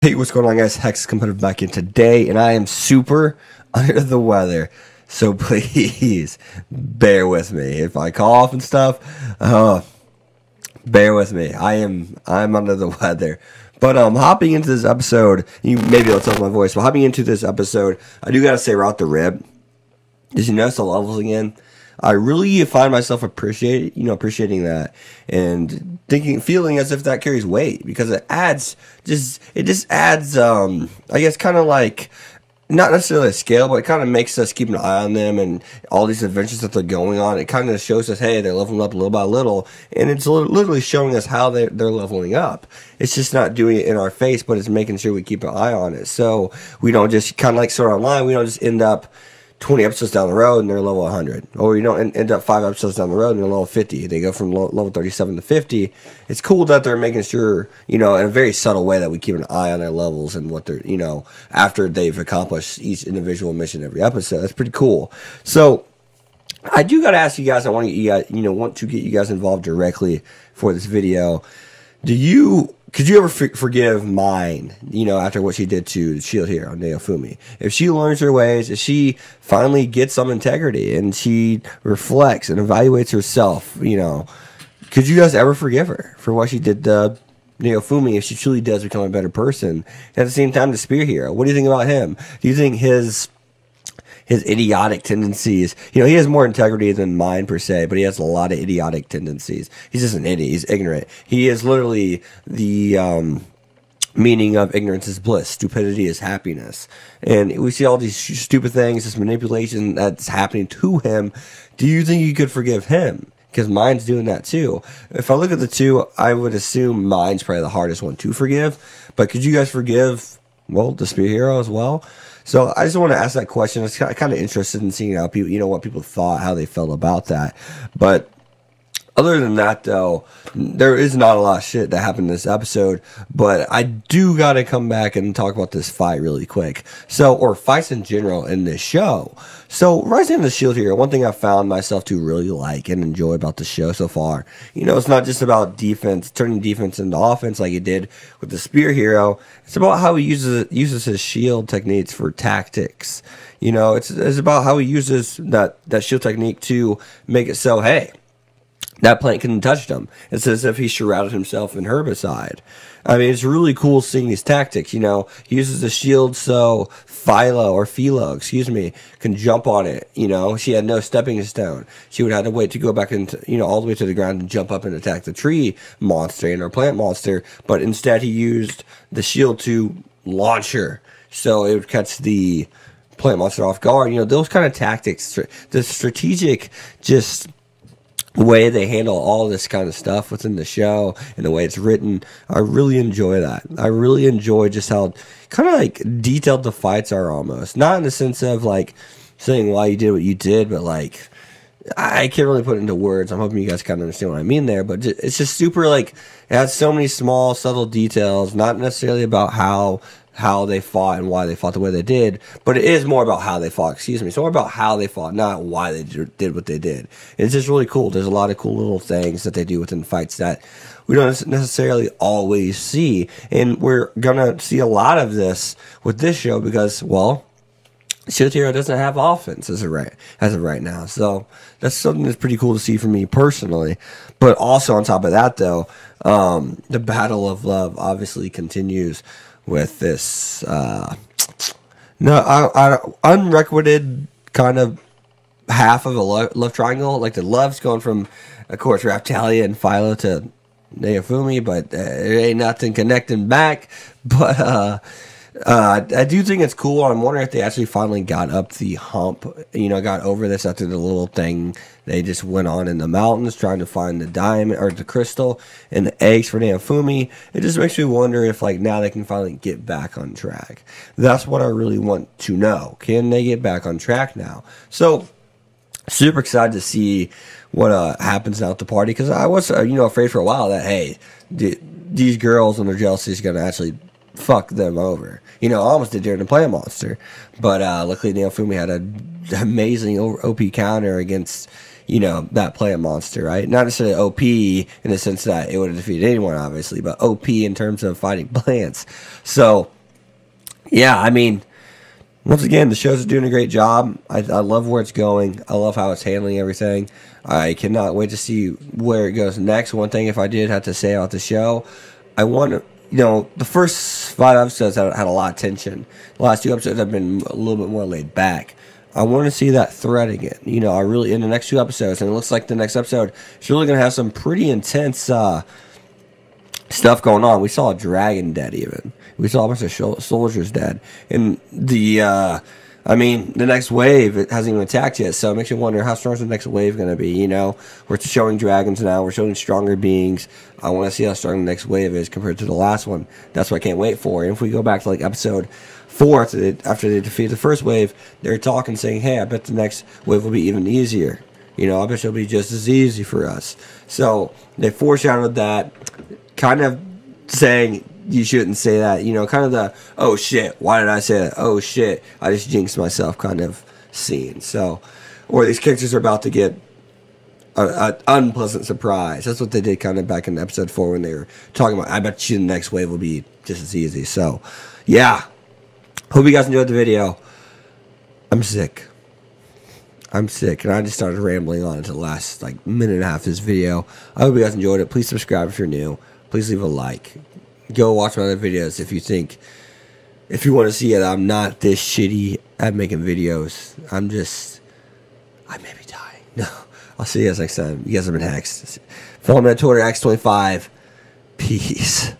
Hey, what's going on, guys? Hex coming back in today, and I am super under the weather. So please bear with me if I cough and stuff. Bear with me. I'm under the weather. But hopping into this episode, you maybe it'll tell my voice. But hopping into this episode, I do gotta say, right off the rip, did you notice the levels again? I really find myself appreciating that and feeling as if that carries weight, because it just adds, I guess, kind of like, not necessarily a scale, but it kind of makes us keep an eye on them and all these adventures that they're going on. It kind of shows us, hey, they're leveling up little by little, and it's literally showing us how they're leveling up. It's just not doing it in our face, but it's making sure we keep an eye on it. So we don't just kind of like Sword Online, we don't just end up 20 episodes down the road and they're level 100, or you don't end up 5 episodes down the road and they're level 50. They go from level 37 to 50. It's cool that they're making sure, in a very subtle way, that we keep an eye on their levels and what they're, after they've accomplished each individual mission every episode. That's pretty cool. So I do got to ask you guys, I want to get you guys involved directly for this video. Could you ever forgive Mine, after what she did to the Shield Hero, Naofumi? If she learns her ways, if she finally gets some integrity and she reflects and evaluates herself, could you guys ever forgive her for what she did to Naofumi if she truly does become a better person? And at the same time, the Spear Hero, what do you think about him? Do you think his idiotic tendencies, he has more integrity than Mine per se, but he has a lot of idiotic tendencies. He's just an idiot. He's ignorant. He is literally the meaning of ignorance is bliss, stupidity is happiness. And we see all these stupid things, this manipulation that's happening to him. Do you think you could forgive him? Because Mine's doing that too. If I look at the two, I would assume Mine's probably the hardest one to forgive. But could you guys forgive, the Spear Hero as well? So I just want to ask that question. I was kind of interested in seeing how people, what people thought, how they felt about that. But other than that, though, there is not a lot of shit that happened in this episode. But I do got to come back and talk about this fight really quick. Or fights in general in this show. So, Rising of the Shield Hero, one thing I found myself to really like and enjoy about the show so far, it's not just about defense, turning defense into offense like it did with the Spear Hero. It's about how he uses his shield techniques for tactics. It's about how he uses that shield technique to make it so, hey, that plant couldn't touch him. It's as if he shrouded himself in herbicide. I mean, it's really cool seeing these tactics. He uses the shield so Philo, can jump on it. She had no stepping stone. She would have to wait to go back into, all the way to the ground and jump up and attack the tree monster and her plant monster. But instead, he used the shield to launch her, so it would catch the plant monster off guard. Those kind of tactics, the strategic, just way they handle all this kind of stuff within the show and the way it's written, I really enjoy that. I really enjoy just how kind of like detailed the fights are, almost. Not in the sense of like saying why you did what you did, but like, I can't really put it into words. I'm hoping you guys kind of understand what I mean there, but it's just super, like, it has so many small, subtle details, not necessarily about how they fought and why they fought the way they did, but it is more about how they fought, It's more about how they fought, not why they did what they did. It's just really cool. There's a lot of cool little things that they do within fights that we don't necessarily always see, and we're gonna see a lot of this with this show because, Shield Hero doesn't have offense as of right now. So that's something that's pretty cool to see for me personally. But also on top of that, though, the Battle of Love obviously continues with this unrequited kind of half of a love triangle. Like the love's going from, of course, Raptalia and Philo to Naofumi, but there ain't nothing connecting back. But I do think it's cool. I'm wondering if they actually finally got up the hump, got over this after the little thing they just went on in the mountains trying to find the diamond or the crystal and the eggs for Naofumi. It just makes me wonder if, like, now they can finally get back on track. That's what I really want to know. Can they get back on track now? So, super excited to see what happens now at the party, because I was, afraid for a while that, hey, these girls and their jealousy is going to actually fuck them over. I almost did during the Plant Monster, but luckily Naofumi had an amazing OP counter against, that Plant Monster, right? Not necessarily OP in the sense that it would have defeated anyone, obviously, but OP in terms of fighting plants. So yeah, I mean, once again, the show's doing a great job. I love where it's going. I love how it's handling everything. I cannot wait to see where it goes next. One thing, if I did have to say about the show, I want to, the first 5 episodes had a lot of tension. The last 2 episodes have been a little bit more laid back. I want to see that thread again. I really, in the next 2 episodes, and it looks like the next episode is really going to have some pretty intense stuff going on. We saw a dragon dead even. We saw a bunch of soldiers dead. And the next wave, it hasn't even attacked yet, so it makes you wonder how strong is the next wave going to be, We're showing dragons now. We're showing stronger beings. I want to see how strong the next wave is compared to the last one. That's what I can't wait for. And if we go back to, like, episode 4, after they defeat the first wave, they're talking, saying, hey, I bet the next wave will be even easier. I bet it'll be just as easy for us. So they foreshadowed that, kind of saying you shouldn't say that, kind of the, oh shit, why did I say that? Oh shit, I just jinxed myself kind of scene. So, or these characters are about to get an unpleasant surprise. That's what they did kind of back in episode 4 when they were talking about, I bet you the next wave will be just as easy. So, yeah. Hope you guys enjoyed the video. I'm sick, and I just started rambling on to the last, minute and a half of this video. I hope you guys enjoyed it. Please subscribe if you're new. Please leave a like. Go watch my other videos if you want to see it. I'm not this shitty at making videos. I may be dying. No. I'll see you guys next time. You guys have been hexed. Follow me on Twitter, X25. Peace.